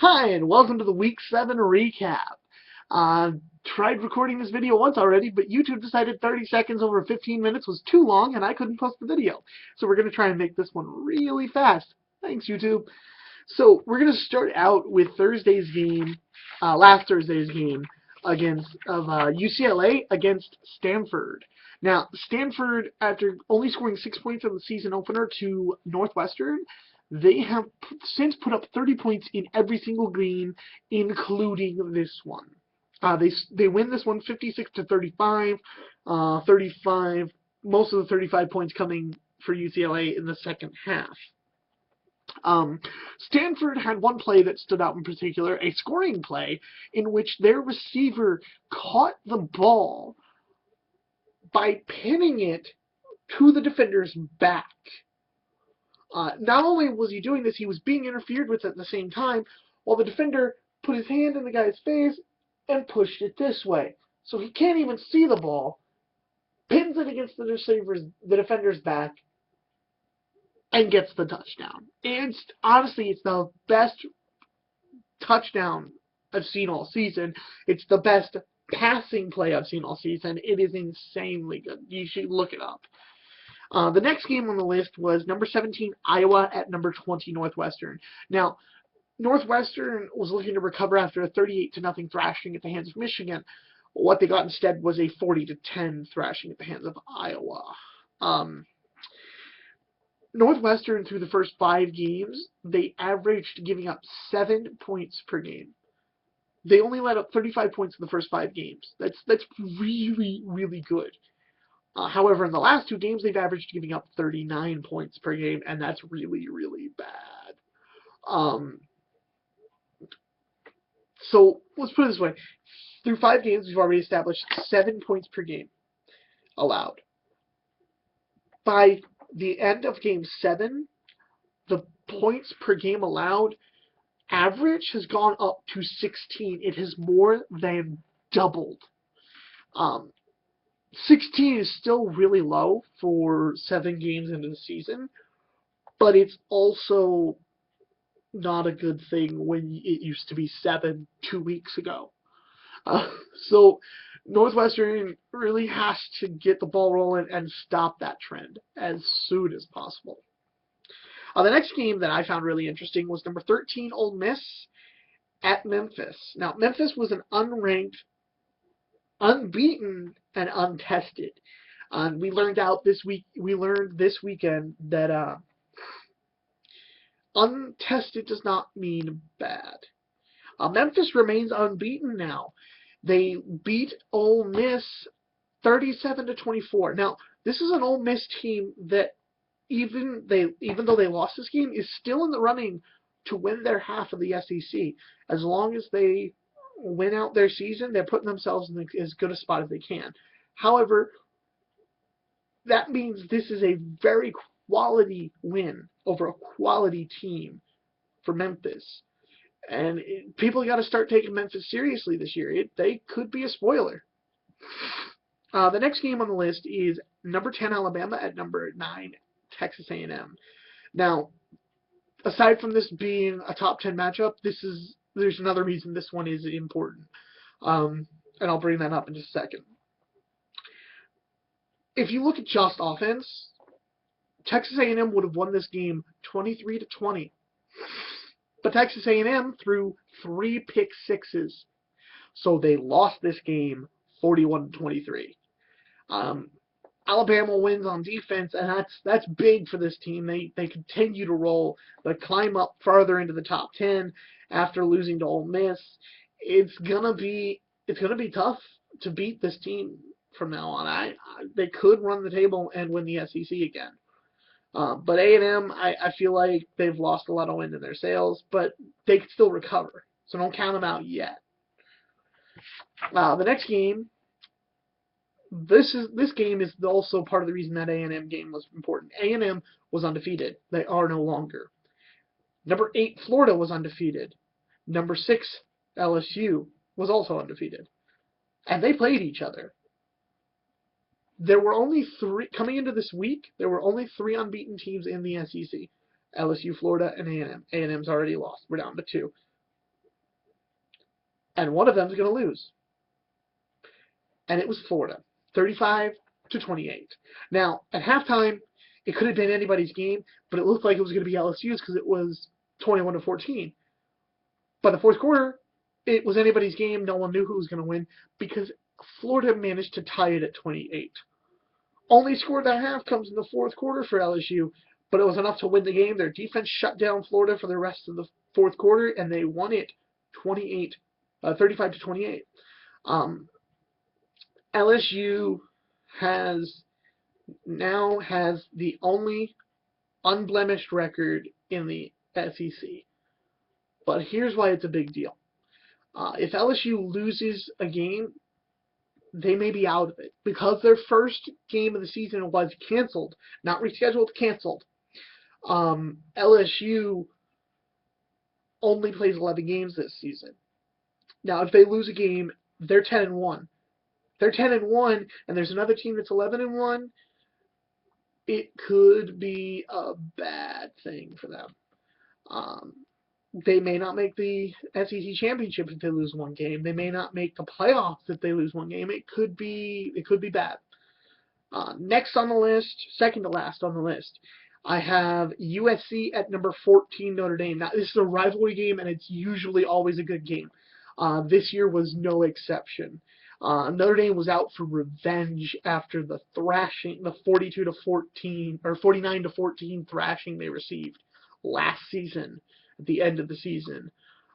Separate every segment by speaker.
Speaker 1: Hi, and welcome to the Week 7 recap. Tried recording this video once already, but YouTube decided 30 seconds over 15 minutes was too long, and I couldn't post the video. So we're going to try and make this one really fast. Thanks, YouTube. So we're going to start out with Thursday's game, last Thursday's game, against UCLA against Stanford. Now, Stanford, after only scoring 6 points in the season opener to Northwestern, they have since put up 30 points in every single game, including this one. They win this one 56-35. 35. Most of the 35 points coming for UCLA in the second half. Stanford had one play that stood out in particular, a scoring play in which their receiver caught the ball by pinning it to the defender's back. Not only was he doing this, he was being interfered with at the same time, while the defender put his hand in the guy's face and pushed it this way. So he can't even see the ball, pins it against the defender's back, and gets the touchdown. Honestly, it's the best touchdown I've seen all season. It's the best passing play I've seen all season. It is insanely good. You should look it up. The next game on the list was number 17 Iowa at number 20 Northwestern. Now, Northwestern was looking to recover after a 38-0 thrashing at the hands of Michigan. What they got instead was a 40-10 thrashing at the hands of Iowa. Northwestern, through the first 5 games, they averaged giving up 7 points per game. They only let up 35 points in the first 5 games. That's really, really good. However, in the last 2 games, they've averaged giving up 39 points per game, and that's really, really bad. So let's put it this way. Through 5 games, we've already established 7 points per game allowed. By the end of Game 7, the points per game allowed average has gone up to 16. It has more than doubled. 16 is still really low for 7 games into the season, but it's also not a good thing when it used to be 7 2 weeks ago. So Northwestern really has to get the ball rolling and stop that trend as soon as possible. The next game that I found really interesting was number 13 Ole Miss at Memphis. Now, Memphis was an unranked, unbeaten, and untested. We learned this weekend that untested does not mean bad. Memphis remains unbeaten now. They beat Ole Miss 37-24. Now, this is an Ole Miss team that even though they lost this game, is still in the running to win their half of the SEC. As long as they win out their season, they're putting themselves in as good a spot as they can. However, that means this is a very quality win over a quality team for Memphis. And people got to start taking Memphis seriously this year. They could be a spoiler. The next game on the list is number 10 Alabama at number 9 Texas A&M. Now, aside from this being a top 10 matchup, there's another reason this one is important. And I'll bring that up in just a second. If you look at just offense, Texas A&M would have won this game 23-20. But Texas A&M threw 3 pick sixes, so they lost this game 41-23. Alabama wins on defense, and that's big for this team. They continue to roll, but climb up farther into the top 10 after losing to Ole Miss. It's gonna be tough to beat this team from now on. They could run the table and win the SEC again. But A&M, I feel like they've lost a lot of wind in their sails, but they can still recover. So don't count them out yet. The next game, this game is also part of the reason that A&M game was important. A&M was undefeated. They are no longer. Number 8 Florida was undefeated. Number 6 LSU was also undefeated. And they played each other. There were only 3 coming into this week. There were only 3 unbeaten teams in the SEC: LSU, Florida, and A&M. A&M's already lost. We're down to 2. and one of them is going to lose. And it was Florida, 35-28. Now, at halftime, it could have been anybody's game, but it looked like it was going to be LSU's because it was 21-14. By the fourth quarter, it was anybody's game. No one knew who was going to win because Florida managed to tie it at 28. Only score that half comes in the fourth quarter for LSU, but it was enough to win the game. Their defense shut down Florida for the rest of the fourth quarter, and they won it 35-28. LSU now has the only unblemished record in the SEC. But here's why it's a big deal. If LSU loses a game, they may be out of it because their first game of the season was canceled, not rescheduled, canceled. LSU only plays 11 games this season. Now, if they lose a game, they're 10-1. They're 10-1, and there's another team that's 11-1. It could be a bad thing for them. They may not make the SEC championship if they lose one game. They may not make the playoffs if they lose one game. It could be bad. Next on the list, second to last on the list, I have USC at number 14, Notre Dame. Now, this is a rivalry game, and it's usually always a good game. This year was no exception. Notre Dame was out for revenge after the thrashing, the 42-14 or 49-14 thrashing they received last season. At the end of the season.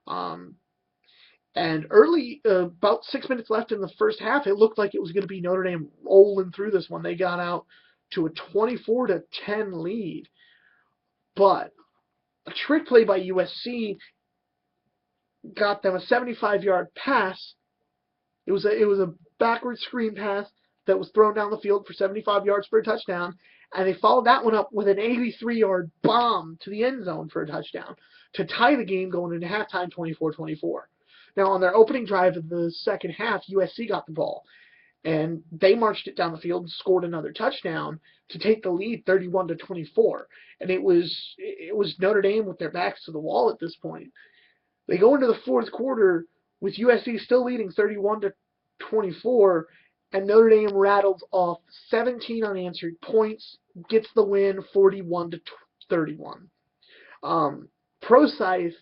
Speaker 1: And early, about 6 minutes left in the first half, it looked like it was going to be Notre Dame rolling through this one. They got out to a 24-10 lead. But a trick play by USC got them a 75-yard pass. It was a backward screen pass that was thrown down the field for 75 yards for a touchdown, and they followed that one up with an 83-yard bomb to the end zone for a touchdown to tie the game going into halftime 24-24. Now, on their opening drive of the second half, USC got the ball, and they marched it down the field and scored another touchdown to take the lead 31-24. And it was Notre Dame with their backs to the wall at this point. They go into the fourth quarter with USC still leading 31-24, and Notre Dame rattles off 17 unanswered points, gets the win 41-31. Prosise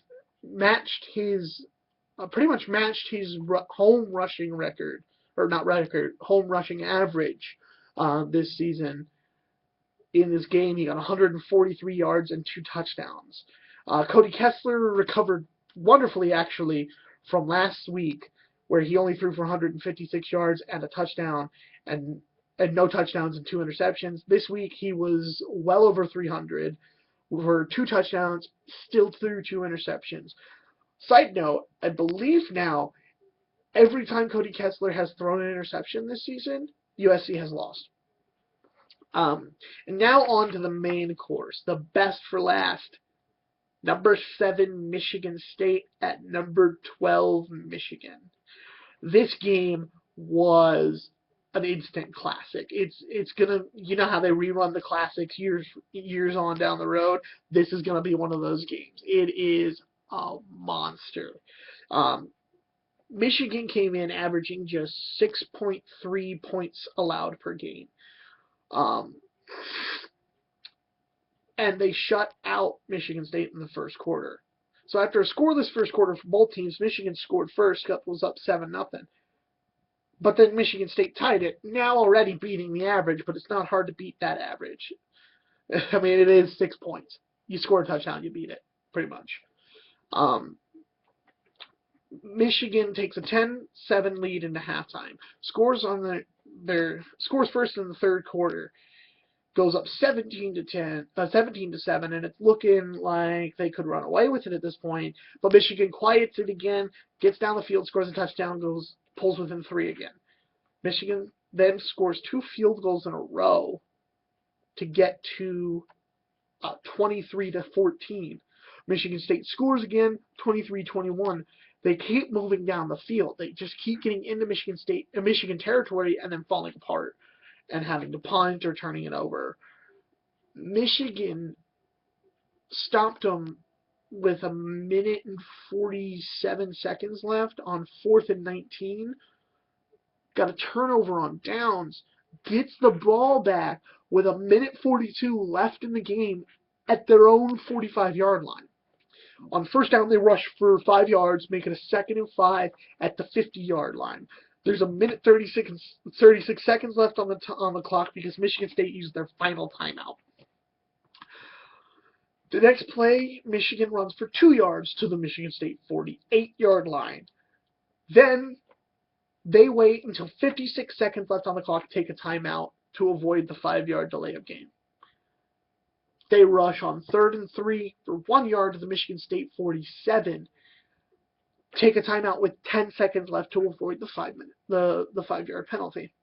Speaker 1: pretty much matched his home rushing record, or not record, home rushing average this season. In this game, he got 143 yards and 2 touchdowns. Cody Kessler recovered wonderfully, actually, from last week, where he only threw for 156 yards and a touchdown, and no touchdowns and 2 interceptions. This week, he was well over 300 for 2 touchdowns, still threw 2 interceptions. Side note, I believe now, every time Cody Kessler has thrown an interception this season, USC has lost. And now on to the main course, the best for last. Number 7, Michigan State at number 12, Michigan. This game was an instant classic. It's gonna, you know how they rerun the classics years on down the road. This is gonna be one of those games. It is a monster. Michigan came in averaging just 6.3 points allowed per game. And they shut out Michigan State in the first quarter. So after a scoreless first quarter for both teams, Michigan scored first, was up 7-0. But then Michigan State tied it, now already beating the average, but it's not hard to beat that average. I mean, it is 6 points. You score a touchdown, you beat it, pretty much. Michigan takes a 10-7 lead into halftime. Scores first in the third quarter. Goes up 17-7, and it's looking like they could run away with it at this point. But Michigan quiets it again, gets down the field, scores a touchdown, pulls within 3 again. Michigan then scores 2 field goals in a row to get to 23-14. Michigan State scores again, 23-21. They keep moving down the field. They just keep getting into Michigan territory, and then falling apart and having to punt or turning it over. Michigan stopped them with a minute and 47 seconds left on 4th and 19. Got a turnover on downs. Gets the ball back with a minute 42 left in the game at their own 45-yard line. On first down, they rush for 5 yards, making a 2nd and 5 at the 50-yard line. There's a minute 36 seconds left on the clock because Michigan State used their final timeout. The next play, Michigan runs for 2 yards to the Michigan State 48-yard line. Then they wait until 56 seconds left on the clock to take a timeout to avoid the 5-yard delay of game. They rush on 3rd and 3 for 1 yard to the Michigan State 47. Take a timeout with 10 seconds left to avoid the 5-yard penalty.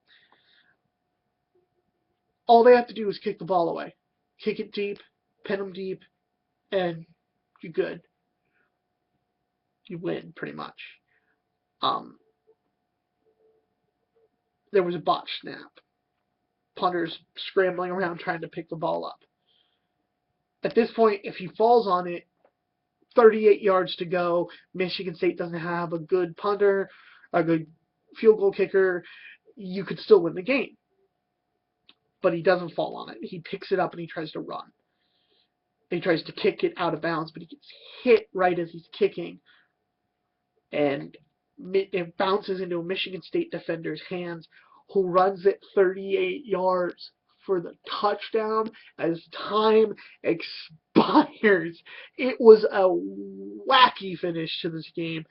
Speaker 1: All they have to do is kick the ball away. Kick it deep, pin them deep, and you're good. You win, pretty much. There was a botched snap. Punter's scrambling around trying to pick the ball up. At this point, if he falls on it, 38 yards to go, Michigan State doesn't have a good punter, a good field goal kicker, you could still win the game. But he doesn't fall on it. He picks it up and he tries to run. He tries to kick it out of bounds, but he gets hit right as he's kicking. And it bounces into a Michigan State defender's hands, who runs it 38 yards for the touchdown as time expires. It was a wacky finish to this game.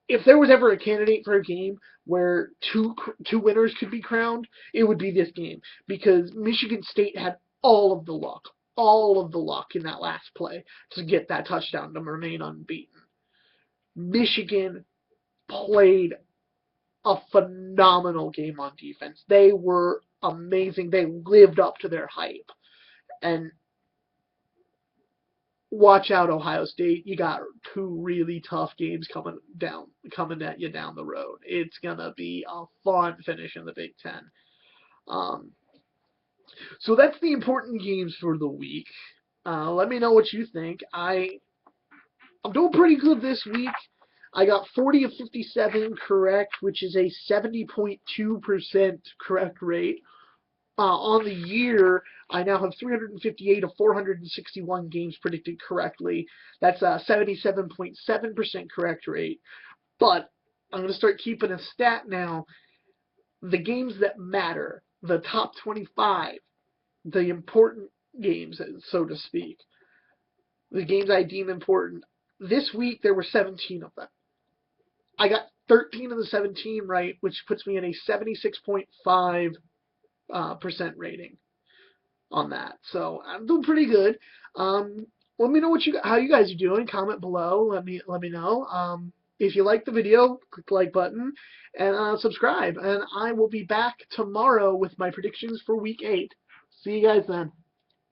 Speaker 1: If there was ever a candidate for a game where two winners could be crowned, it would be this game, because Michigan State had all of the luck in that last play to get that touchdown to remain unbeaten. Michigan played a phenomenal game on defense. They were amazing. They lived up to their hype. And watch out, Ohio State. You got 2 really tough games coming at you down the road. It's gonna be a fun finish in the Big Ten. So that's the important games for the week. Let me know what you think. I'm doing pretty good this week. I got 40 of 57 correct, which is a 70.2% correct rate. On the year, I now have 358 of 461 games predicted correctly. That's a 77.7% correct rate. But I'm going to start keeping a stat now. The games that matter, the top 25, the important games, so to speak, the games I deem important. This week, there were 17 of them. I got 13 of the 17 right, which puts me at a 76.5% rating on that. So I'm doing pretty good. Let me know how you guys are doing. Comment below. Let me know. If you like the video, click the like button and subscribe. And I will be back tomorrow with my predictions for week 8. See you guys then.